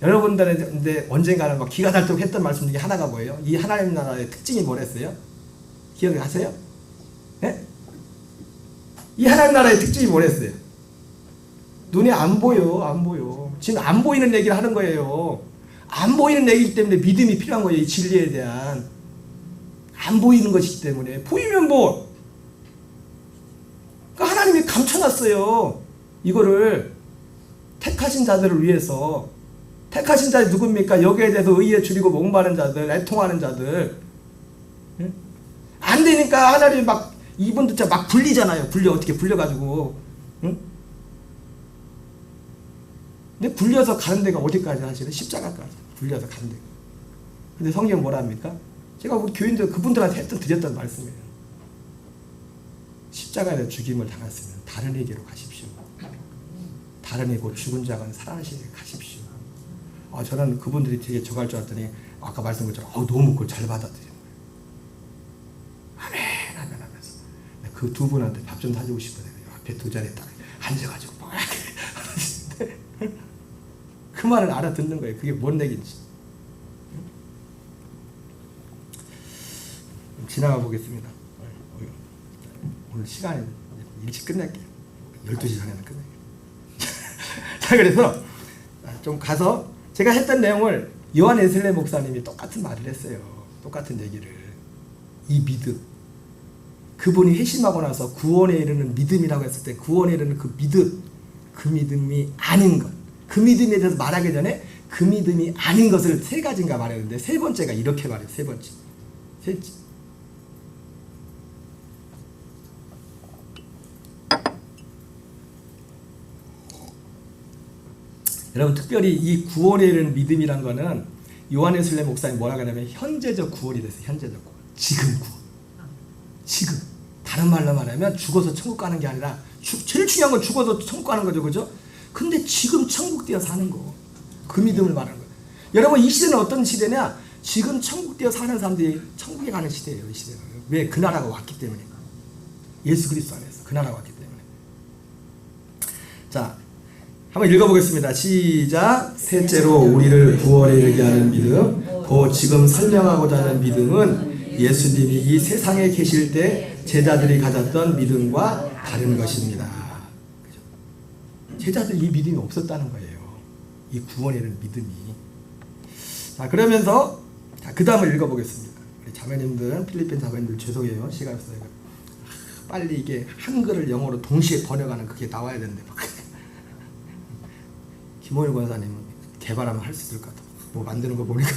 여러분들한테 언젠가는 막 기가 닳도록 했던 말씀 중에 하나가 뭐예요? 이 하나님 나라의 특징이 뭐랬어요? 기억하세요? 네? 이 하나님 나라의 특징이 뭐랬어요? 눈에 안 보여. 지금 안 보이는 얘기를 하는 거예요. 안 보이는 얘기이기 때문에 믿음이 필요한 거예요. 이 진리에 대한. 안 보이는 것이기 때문에. 보이면 뭐 하나님이 감춰놨어요. 이거를 택하신 자들을 위해서. 택하신 자들이 누굽니까? 여기에 대해서 의에 줄이고 목마른 자들, 애통하는 자들. 응? 안 되니까 하나님이 막 이분들 막 불리잖아요. 어떻게 불려가지고. 응? 근데 불려서 가는 데가 어디까지 하시는? 십자가까지 불려서 가는 데가. 근데 성경 뭐라 합니까? 제가 우리 교인들 그분들한테 드렸던 말씀이에요. 십자가에 죽임을 당했으면 다른 에게로 가십시오. 다른 에 곧 죽은 자가 살아나시게 가십시오. 저는 그분들이 되게 저갈 줄 알았더니 아까 말씀한 것처럼 너무 그걸 잘 받아들이는 거예요. 아멘 하면서 그 두 분한테 밥 좀 사주고 싶어요. 앞에 두 자리에 딱 앉아가지고 그 말을 알아듣는 거예요. 그게 뭔 얘기인지. 지나가 보겠습니다. 오늘 시간이 일찍 끝낼게요. 12시 전에는 끝낼게요. 자, 그래서 좀 가서 제가 했던 내용을 요한 웨슬레 목사님이 똑같은 말을 했어요. 똑같은 얘기를. 이 믿음. 그분이 회심하고 나서 구원에 이르는 믿음이라고 했을 때 구원에 이르는 그 믿음. 그 믿음이 아닌 것. 그 믿음에 대해서 말하기 전에 그 믿음이 아닌 것을 세 가지인가 말했는데 세 번째가 이렇게 말해요. 세 번째. 여러분 특별히 이 구원에 이르는 믿음이란 거는 요한 웨슬레 목사님 뭐라고 하냐면 현재적 구원이 됐어요. 현재적 구원. 지금 구원. 지금. 다른 말로 말하면 죽어서 천국 가는 게 아니라 제일 중요한 건 죽어서 천국 가는 거죠. 그죠? 근데 지금 천국 되어 사는 거. 그 믿음을 말하는 거예요. 여러분 이 시대는 어떤 시대냐? 지금 천국 되어 사는 사람들이 천국에 가는 시대예요. 이 시대는. 왜? 그 나라가 왔기 때문에. 예수 그리스도 안에서 그 나라가 왔기 때문에. 자, 한번 읽어보겠습니다. 시작. 셋째로 우리를 구원에 이르게 하는 믿음, 그 지금 설명하고자 하는 믿음은 예수님이 이 세상에 계실 때 제자들이 가졌던 믿음과 다른 것입니다. 제자들 이 믿음이 없었다는 거예요. 이 구원에 이르는 믿음이. 자, 그러면서 그 다음을 읽어보겠습니다. 우리 자매님들, 필리핀 자매님들 죄송해요. 시간 없어요. 빨리 이게 한글을 영어로 동시에 번역하는 그게 나와야 되는데 막. 김호일 권사님은 개발하면 할 수 있을 것 같아. 뭐 만드는 거 보니까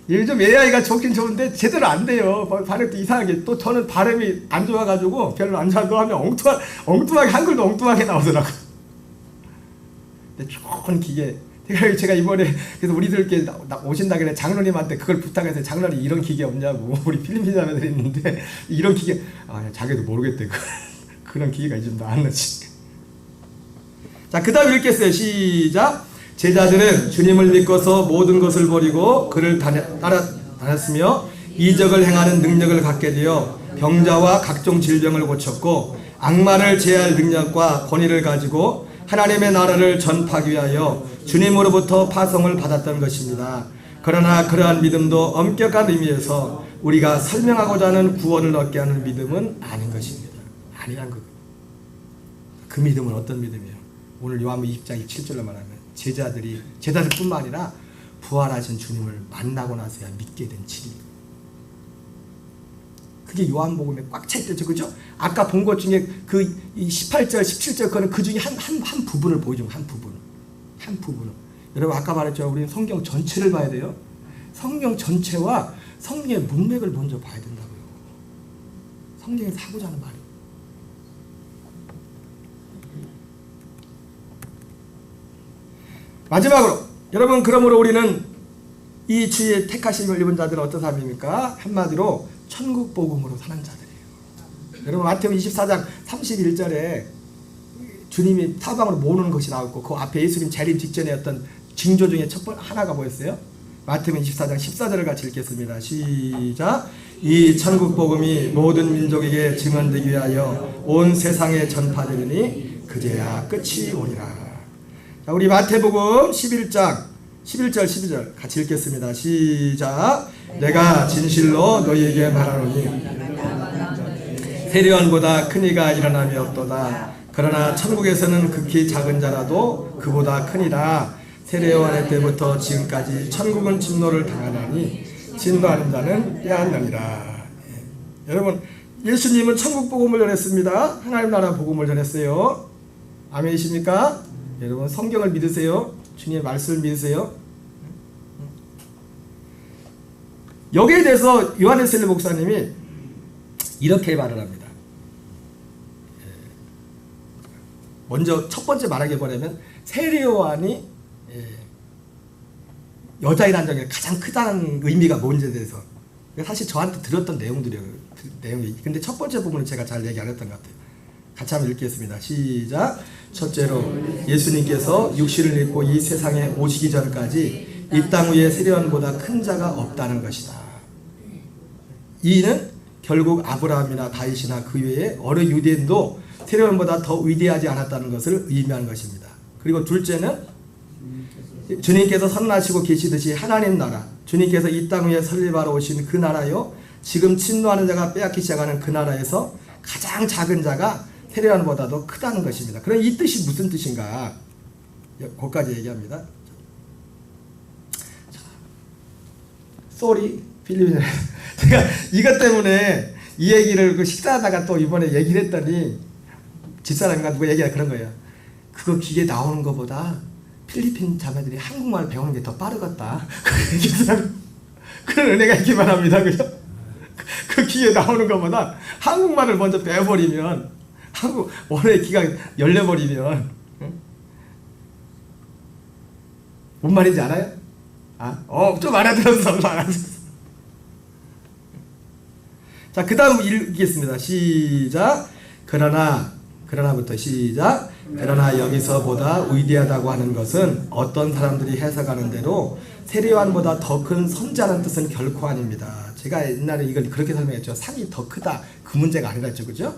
요즘 AI가 좋긴 좋은데 제대로 안 돼요. 발음도 이상하게. 또 저는 발음이 안 좋아가지고 별로 안 좋아도 하면 엉뚱하게 한글도 엉뚱하게 나오더라고요. 근데 좋은 기계. 제가 이번에 그래서 우리들께 오신다 그래 장로님한테 그걸 부탁해서 장로님 이런 기계 없냐고 우리 필리핀 자매들이 있는데 이런 기계 자기도 모르겠대. 그런 기계가 요즘 나왔는지. 자, 그 다음 읽겠어요. 시작. 제자들은 주님을 믿고서 모든 것을 버리고 그를 따랐으며 이적을 행하는 능력을 갖게 되어 병자와 각종 질병을 고쳤고 악마를 제할 능력과 권위를 가지고 하나님의 나라를 전파하기 위하여 주님으로부터 파송을 받았던 것입니다. 그러나 그러한 믿음도 엄격한 의미에서 우리가 설명하고자 하는 구원을 얻게 하는 믿음은 아닌 것입니다. 아니란 거. 그 믿음은 어떤 믿음이에요? 오늘 요한복음 20장 7절로 말하면 제자들뿐만 아니라 부활하신 주님을 만나고 나서야 믿게 된 진리. 그게 요한복음에 꽉 차 있죠, 그죠? 아까 본 것 중에 그 18절, 17절 그거는 그 중에 한 부분을 보여주면 한 부분을. 여러분 아까 말했죠, 우리는 성경 전체를 봐야 돼요. 성경 전체와 성경의 문맥을 먼저 봐야 된다고요. 성경에서 하고자 하는 말이. 마지막으로 여러분, 그러므로 우리는 이 주의 택하심을 입은 자들은 어떤 사람입니까? 한마디로 천국 복음으로 사는 자들이에요. 여러분 마태복음 24장 31절에 주님이 사방으로 모으는 것이 나왔고 그 앞에 예수님 재림 직전에 어떤 징조 중에 첫 번째 하나가 뭐였어요? 마태복음 24장 14절을 같이 읽겠습니다. 시작. 이 천국 복음이 모든 민족에게 증언되기 위하여 온 세상에 전파되리니 그제야 끝이 오리라. 자, 우리 마태복음 11장 11절 12절 같이 읽겠습니다. 시작. 내가 진실로 너희에게 말하노니 세례요한보다 큰 이가 일어남이 없도다. 그러나 천국에서는 극히 작은 자라도 그보다 크니라. 세례요한의 때부터 지금까지 천국은 진노를 당하나니 진노하는 자는 빼앗느니라. 여러분, 예수님은 천국 복음을 전했습니다. 하나님 나라 복음을 전했어요. 아멘이십니까? 여러분 성경을 믿으세요. 주님의 말씀을 믿으세요. 여기에 대해서 요한 웨슬리 목사님이 이렇게 말을 합니다. 먼저 첫 번째 말하게 보려면 세례요한이 여자이라는 점이 가장 크다는 의미가 뭔지에 대해서 사실 저한테 들었던 내용이. 근데 첫 번째 부분은 제가 잘 얘기 안 했던 것 같아요. 같이 한번 읽겠습니다. 시작. 첫째로 예수님께서 육신을 입고 이 세상에 오시기 전까지 이 땅 위에 세례요한보다 큰 자가 없다는 것이다. 이는 결국 아브라함이나 다윗이나 그 외에 어느 유대인도 세례요한보다 더 위대하지 않았다는 것을 의미하는 것입니다. 그리고 둘째는 주님께서 선언하시고 계시듯이 하나님 나라, 주님께서 이 땅 위에 설립하러 오신 그 나라요, 지금 침노하는 자가 빼앗기 시작하는 그 나라에서 가장 작은 자가 세례요한보다도 크다는 것입니다. 그럼 이 뜻이 무슨 뜻인가? 거기까지 얘기합니다. 쏘리 필리핀. 제가 이것 때문에 이 얘기를 그 식사하다가 또 이번에 얘기를 했더니 집사람인가 누가 얘기가 그런 거예요. 그거 기계 나오는 것보다 필리핀 자매들이 한국말 배우는 게 더 빠르겠다. 그런 은혜가 있기만 합니다. 그죠? 그 기계 나오는 것보다 한국말을 먼저 배워버리면, 한국 원어의 귀가 열려버리면, 뭔 말인지 알아요? 좀 알아들었어. 자, 그 다음 읽겠습니다. 시작. 그러나부터 시작. 그러나 여기서보다 위대하다고 하는 것은 어떤 사람들이 해석하는 대로 세례요한보다 더 큰 선자라는 뜻은 결코 아닙니다. 제가 옛날에 이걸 그렇게 설명했죠. 상이 더 크다. 그 문제가 아니라죠. 그죠?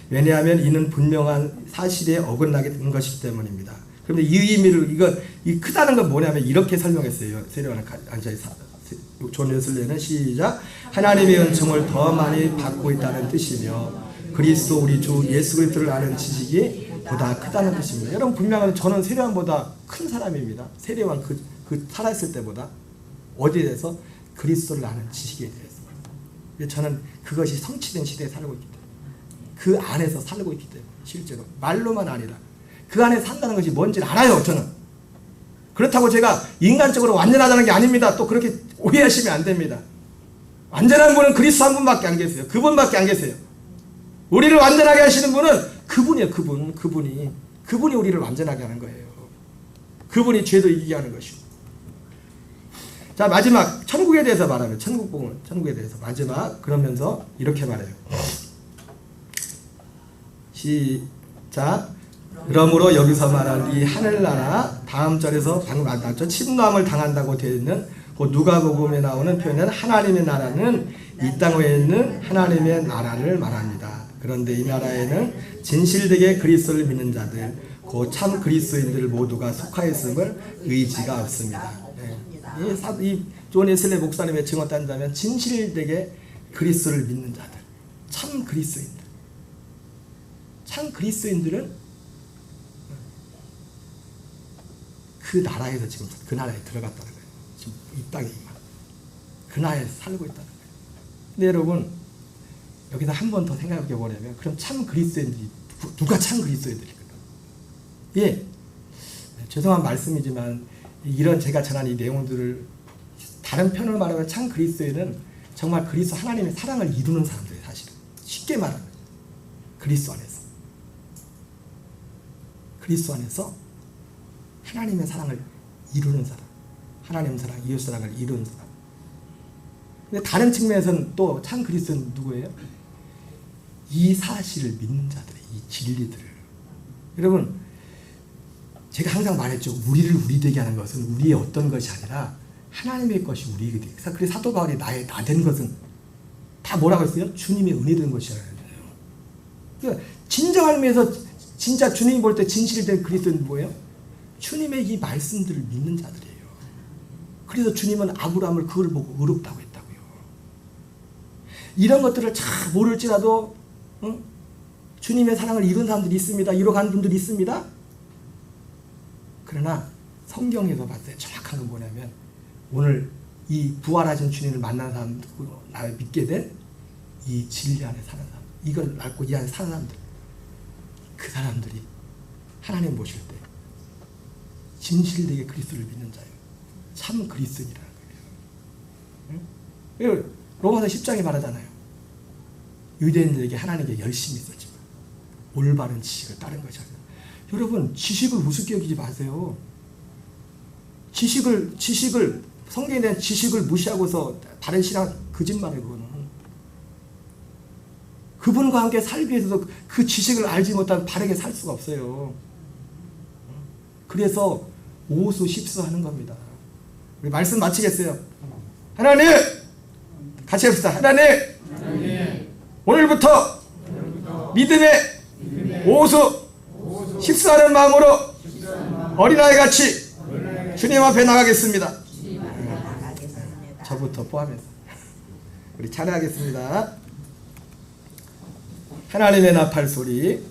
왜냐하면 이는 분명한 사실에 어긋나게 된 것이기 때문입니다. 그런데 이 의미를, 이 크다는 건 뭐냐면 이렇게 설명했어요. 세례요한 존 웨슬리는 시작. 하나님의 은총을 더 많이 받고 있다는 뜻이며 그리스도 우리 주 예수 그리스도를 아는 지식이 보다 크다는 뜻입니다. 여러분 분명히 저는 세례요한보다 큰 사람입니다. 세례요한 그 살아있을 때보다 어디에 대해서? 그리스도를 아는 지식에 대해서. 저는 그것이 성취된 시대에 살고 있기 때문에 그 안에서 살고 있기 때문에 실제로 말로만 아니라 그 안에 산다는 것이 뭔지 알아요. 저는 그렇다고 제가 인간적으로 완전하다는 게 아닙니다. 또 그렇게 오해하시면 안 됩니다. 완전한 분은 그리스도 한 분밖에 안 계세요. 그분밖에 안 계세요. 우리를 완전하게 하시는 분은 그분이에요. 그분이 우리를 완전하게 하는 거예요. 그분이 죄도 이기게 하는 것이고. 자, 마지막 천국에 대해서 말하면 천국에 대해서 마지막 그러면서 이렇게 말해요. 시작. 그러므로 여기서 말한 이 하늘나라, 다음 절에서 방금 나왔죠. 침노함을 당한다고 되어 있는 그 누가복음에 나오는 표현은 하나님의 나라는 이 땅 위에 있는 하나님의 나라를 말합니다. 그런데 이 나라에는 진실되게 그리스도를 믿는 자들, 그 참 그리스도인들 모두가 속하였음을 의지가 없습니다. 이 존 웨슬리 목사님의 증언 따른다면 진실되게 그리스도를 믿는 자들, 참 그리스도인들은 그 나라에서 지금 그 나라에 들어갔다는 거예요. 지금 이 땅에 그 나라에서 살고 있다는 거예요. 근데 여러분 여기서 한 번 더 생각해 보려면 그럼 참 그리스도인들이 누가 참 그리스도인들일까? 예, 죄송한 말씀이지만 이런 제가 전한 이 내용들을 다른 편으로 말하면 참 그리스도인은 정말 그리스도 하나님의 사랑을 이루는 사람들이에요. 사실은 쉽게 말하면 그리스도 안에서 하나님의 사랑을 이루는 사람, 하나님 사랑, 이웃 사랑을 이루는 사람. 근데 다른 측면에서는 또 참 그리스도는 누구예요? 이 사실을 믿는 자들의 이 진리들을. 여러분, 제가 항상 말했죠. 우리를 우리 되게 하는 것은 우리의 어떤 것이 아니라 하나님의 것이 우리에게 되게. 그래서 사도 바울이 나 된 것은 다 뭐라고 했어요? 주님의 은혜 된 것이라는 거예요. 그러니까 진정한 의미에서 진짜 주님이 볼 때 진실된 그리스도는 뭐예요? 주님의 이 말씀들을 믿는 자들이에요. 그래서 주님은 아브라함을 그걸 보고 의롭다고 했다고요. 이런 것들을 잘 모를지라도 주님의 사랑을 이룬 사람들이 있습니다. 이뤄간 분들이 있습니다. 그러나 성경에서 봤을 때 정확한 건 뭐냐면 오늘 이 부활하신 주님을 만난 사람들, 나를 믿게 된 이 진리 안에 사는 사람, 이걸 알고 이 안에 사는 사람들, 그 사람들이 하나님 보실 때 진실되게 그리스도를 믿는 자예요. 참 그리스도인이라는 거예요. 응? 로마서 10장에 말하잖아요. 유대인들에게 하나님께 열심히 있었지만 올바른 지식을 따른 것이 아니라. 여러분, 지식을 우습게 여기지 마세요. 지식을 성경에 대한 지식을 무시하고서 다른 신앙 거짓말이에요. 그거는. 그분과 함께 살기 위해서도 그 지식을 알지 못하면 바르게 살 수가 없어요. 그래서 오수 십수 하는 겁니다. 우리 말씀 마치겠어요. 하나님, 같이 합시다. 하나님, 오늘부터 믿음의 오수 십수하는 마음으로 어린아이같이 주님 앞에 나가겠습니다. 저부터 포함해서 우리 찬양하겠습니다. 하나님의 나팔 소리.